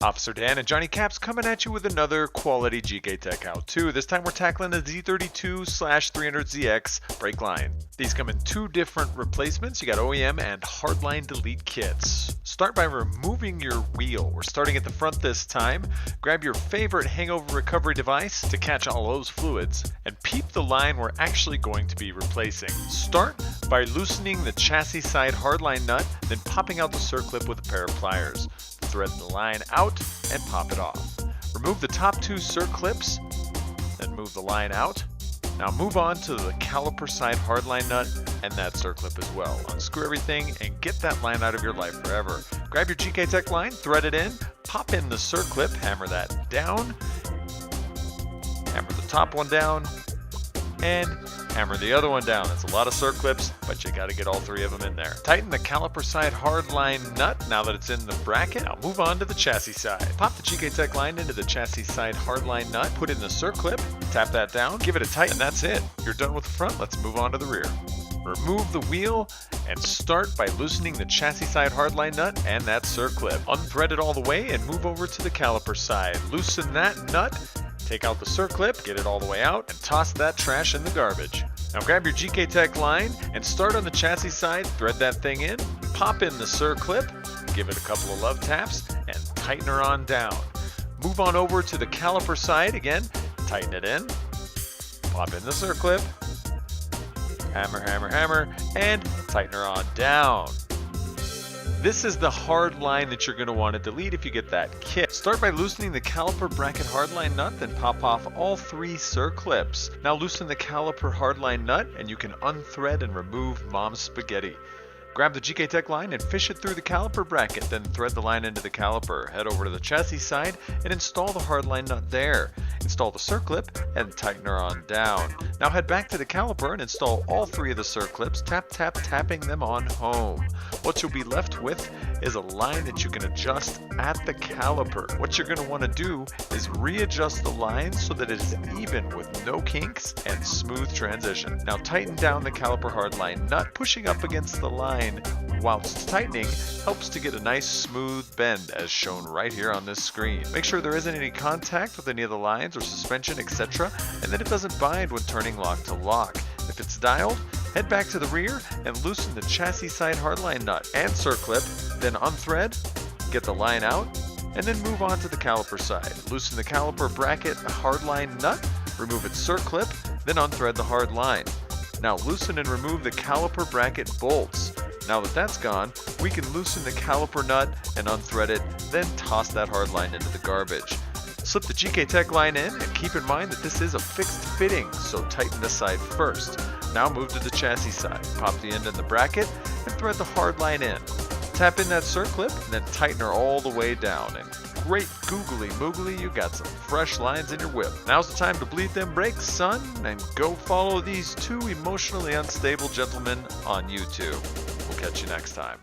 Officer Dan and Johnny Caps coming at you with another quality Gktech how-to. This time we're tackling a Z32 300zx brake line. These come in two different replacements. You got OEM and hardline delete kits. Start by removing your wheel. We're starting at the front this time. Grab your favorite hangover recovery device to catch all those fluids and peep the line we're actually going to be replacing. Start by loosening the chassis side hardline nut, then popping out the circlip with a pair of pliers. Thread the line out and pop it off. Remove the top two circlips, then move the line out. Now move on to the caliper side hardline nut and that circlip as well. Unscrew everything and get that line out of your life forever. Grab your Gktech line, thread it in, pop in the circlip, hammer that down, hammer the top one down, and hammer the other one down. That's a lot of circlips, but you got to get all three of them in there. Tighten the caliper side hardline nut now that it's in the bracket. Now move on to the chassis side. Pop the Gktech line into the chassis side hardline nut, put in the circlip, tap that down, give it a tight, and that's it. You're done with the front. Let's move on to the rear. Remove the wheel and start by loosening the chassis side hardline nut and that circlip. Unthread it all the way and move over to the caliper side. Loosen that nut, take out the circlip, get it all the way out, and toss that trash in the garbage. Now grab your Gktech line and start on the chassis side, thread that thing in, pop in the circlip, give it a couple of love taps, and tighten her on down. Move on over to the caliper side again, tighten it in, pop in the circlip, hammer, hammer, hammer, and tighten her on down. This is the hard line that you're going to want to delete if you get that kit. Start by loosening the caliper bracket hardline nut, then pop off all three circlips. Now loosen the caliper hardline nut and you can unthread and remove mom's spaghetti. Grab the Gktech line and fish it through the caliper bracket, then thread the line into the caliper. Head over to the chassis side and install the hardline nut there. Install the circlip and tighten her on down. Now head back to the caliper and install all three of the circlips, tapping them on home. What you'll be left with is a line that you can adjust at the caliper. What you're going to want to do is readjust the line so that it is even with no kinks and smooth transition. Now tighten down the caliper hardline nut, pushing up against the line whilst tightening helps to get a nice smooth bend as shown right here on this screen. Make sure there isn't any contact with any of the lines or suspension, etc., and that it doesn't bind when turning lock to lock. If it's dialed, head back to the rear and loosen the chassis side hardline nut and circlip, then unthread, get the line out, and then move on to the caliper side. Loosen the caliper bracket hardline nut, remove its circlip, then unthread the hard line. Now loosen and remove the caliper bracket bolts. Now that that's gone, we can loosen the caliper nut and unthread it, then toss that hard line into the garbage. Slip the Gktech line in and keep in mind that this is a fixed fitting, so tighten this side first. Now move to the chassis side, pop the end in the bracket and thread the hard line in. Tap in that circlip and then tighten her all the way down. And great googly moogly, you got some fresh lines in your whip. Now's the time to bleed them brakes, son, and go follow these two emotionally unstable gentlemen on YouTube. We'll catch you next time.